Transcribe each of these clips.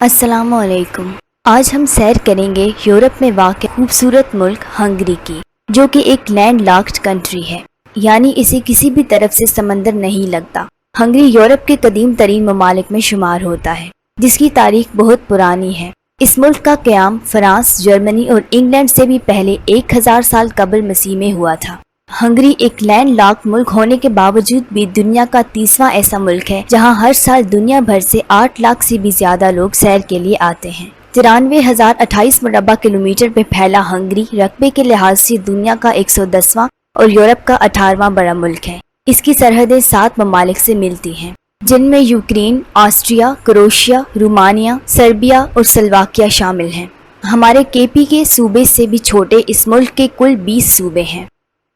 अस्सलाम वालेकुम। आज हम सैर करेंगे यूरोप में वाक़ खूबसूरत मुल्क हंगरी की, जो कि एक लैंड लॉक्ड कंट्री है, यानी इसे किसी भी तरफ से समंदर नहीं लगता। हंगरी यूरोप के कदीम तरीन ममालिक में शुमार होता है, जिसकी तारीख बहुत पुरानी है। इस मुल्क का क़याम फ्रांस, जर्मनी और इंग्लैंड से भी पहले 1000 साल कबल मसीह में हुआ था। हंगरी एक लैंड लॉक्ड मुल्क होने के बावजूद भी दुनिया का 30वां ऐसा मुल्क है जहां हर साल दुनिया भर से 8 लाख से भी ज्यादा लोग सैर के लिए आते हैं। 93,028 मुरबा किलोमीटर पे फैला हंगरी रकबे के लिहाज से दुनिया का 110वां और यूरोप का 18वां बड़ा मुल्क है। इसकी सरहदें 7 ममालिक से मिलती हैं, जिनमें Ukraine, Austria, Croatia, Romania, Serbia और स्लोवाकिया शामिल हैं। हमारे केपी के सूबे से भी छोटे इस मुल्क के कुल 20 सूबे हैं।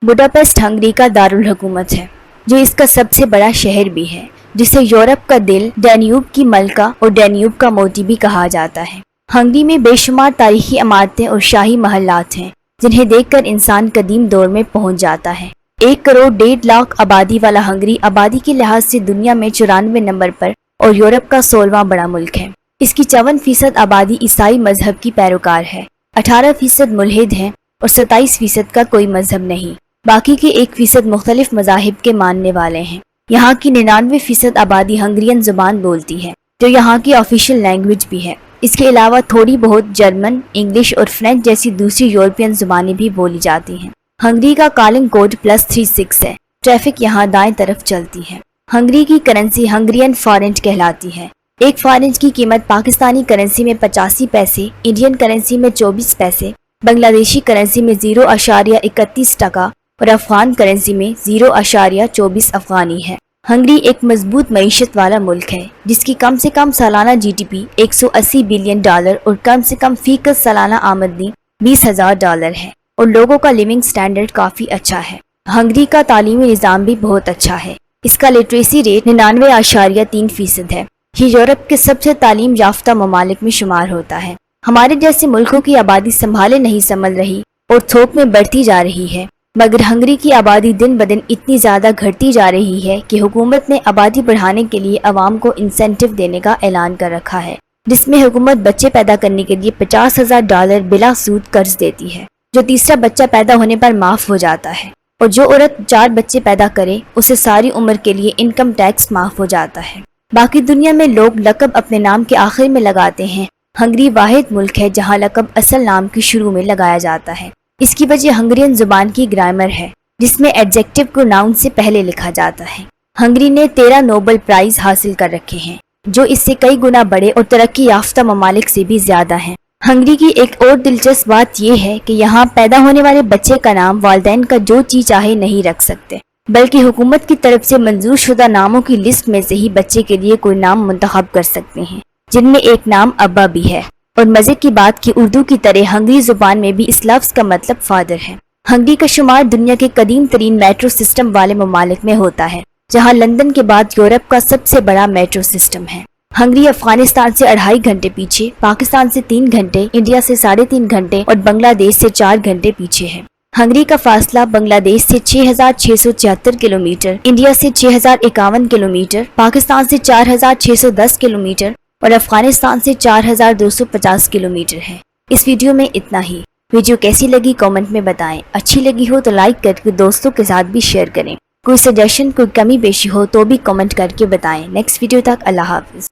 बुडापेस्ट हंगरी का दारुल हुकूमत है, जो इसका सबसे बड़ा शहर भी है, जिसे यूरोप का दिल, डैन्यूब की मलका और डैन्यूब का मोती भी कहा जाता है। हंगरी में बेशुमार तारीखी इमारतें और शाही महलात हैं, जिन्हें देखकर इंसान कदीम दौर में पहुंच जाता है। 1 करोड़ 1.5 लाख आबादी वाला हंगरी आबादी के लिहाज से दुनिया में 94 नंबर पर और यूरोप का 16वां बड़ा मुल्क है। इसकी 54% आबादी ईसाई मजहब की पैरोकार है, 18% मुल्हिद हैं और 27% का कोई मजहब नहीं। बाकी के 1% मुख्तलिफ मजाहिब के मानने वाले हैं। यहाँ की 99% आबादी हंगरियन जुबान बोलती है, जो यहाँ की ऑफिशियल लैंग्वेज भी है। इसके अलावा थोड़ी बहुत जर्मन, इंग्लिश और फ्रेंच जैसी दूसरी यूरोपियन जुबानें भी बोली जाती हैं। हंगरी का कॉलिंग कोड +36 है। ट्रैफिक यहाँ दाएं तरफ चलती है। हंगरी की करेंसी हंगरियन फॉरेंट कहलाती है। एक फॉरेंट की कीमत पाकिस्तानी करेंसी में 85 पैसे, इंडियन करेंसी में 24 पैसे, बांग्लादेशी करेंसी में 0.31 टका और अफगान करेंसी में 0.24 अफगानी है। हंगरी एक मजबूत मईशत वाला मुल्क है, जिसकी कम से कम सालाना GDP $180 बिलियन और कम से कम फीसद सालाना आमदनी $20,000 है और लोगों का लिविंग स्टैंडर्ड काफ़ी अच्छा है। हंगरी का तालीमी निज़ाम भी बहुत अच्छा है। इसका लिटरेसी रेट 99.3% है। ये यूरोप के सबसे तालीम याफ्ता ममालिक में शुमार होता है। हमारे जैसे मुल्कों की आबादी संभाले नहीं संभल रही और थोक में बढ़ती जा रही है, मगर हंगरी की आबादी दिन ब दिन इतनी ज़्यादा घटती जा रही है कि हुकूमत ने आबादी बढ़ाने के लिए अवाम को इंसेंटिव देने का ऐलान कर रखा है, जिसमें हुकूमत बच्चे पैदा करने के लिए $50,000 बिला सूद कर्ज देती है, जो तीसरा बच्चा पैदा होने पर माफ़ हो जाता है। और जो औरत 4 बच्चे पैदा करे उसे सारी उम्र के लिए इनकम टैक्स माफ़ हो जाता है। बाकी दुनिया में लोग लक़ब अपने नाम के आखिर में लगाते हैं। हंगरी वाहिद मुल्क है जहाँ लक़ब असल नाम के शुरू में लगाया जाता है। इसकी वजह हंगरियन जुबान की ग्रामर है, जिसमें एडजेक्टिव को नाउन से पहले लिखा जाता है। हंगरी ने 13 नोबेल प्राइज हासिल कर रखे हैं, जो इससे कई गुना बड़े और तरक्की याफ्ता ममालिक से भी ज्यादा हैं। हंगरी की एक और दिलचस्प बात यह है कि यहाँ पैदा होने वाले बच्चे का नाम वालिदैन का जो जी चाहे नहीं रख सकते, बल्कि हुकूमत की तरफ से मंजूर शुदा नामों की लिस्ट में से ही बच्चे के लिए कोई नाम मुंतखब कर सकते हैं, जिनमें एक नाम अब्बा भी है। और मजे की बात कि उर्दू की तरह हंगरी जुबान में भी इस लफ्ज़ का मतलब फादर है। हंगरी का शुमार दुनिया के कदीम तरीन मेट्रो सिस्टम वाले ममालिक में होता है, जहां लंदन के बाद यूरोप का सबसे बड़ा मेट्रो सिस्टम है। हंगरी अफगानिस्तान से 2.5 घंटे पीछे, पाकिस्तान से 3 घंटे, इंडिया से 3.5 घंटे और बांग्लादेश से 4 घंटे पीछे है। हंगरी का फासला बांग्लादेश से 6,674 किलोमीटर, इंडिया से 6,051 किलोमीटर, पाकिस्तान से 4,610 किलोमीटर और अफगानिस्तान से 4,250 किलोमीटर है। इस वीडियो में इतना ही। वीडियो कैसी लगी कमेंट में बताएं। अच्छी लगी हो तो लाइक करके दोस्तों के साथ भी शेयर करें। कोई सजेशन, कोई कमी पेशी हो तो भी कमेंट करके बताएं। नेक्स्ट वीडियो तक अल्लाह हाफिज।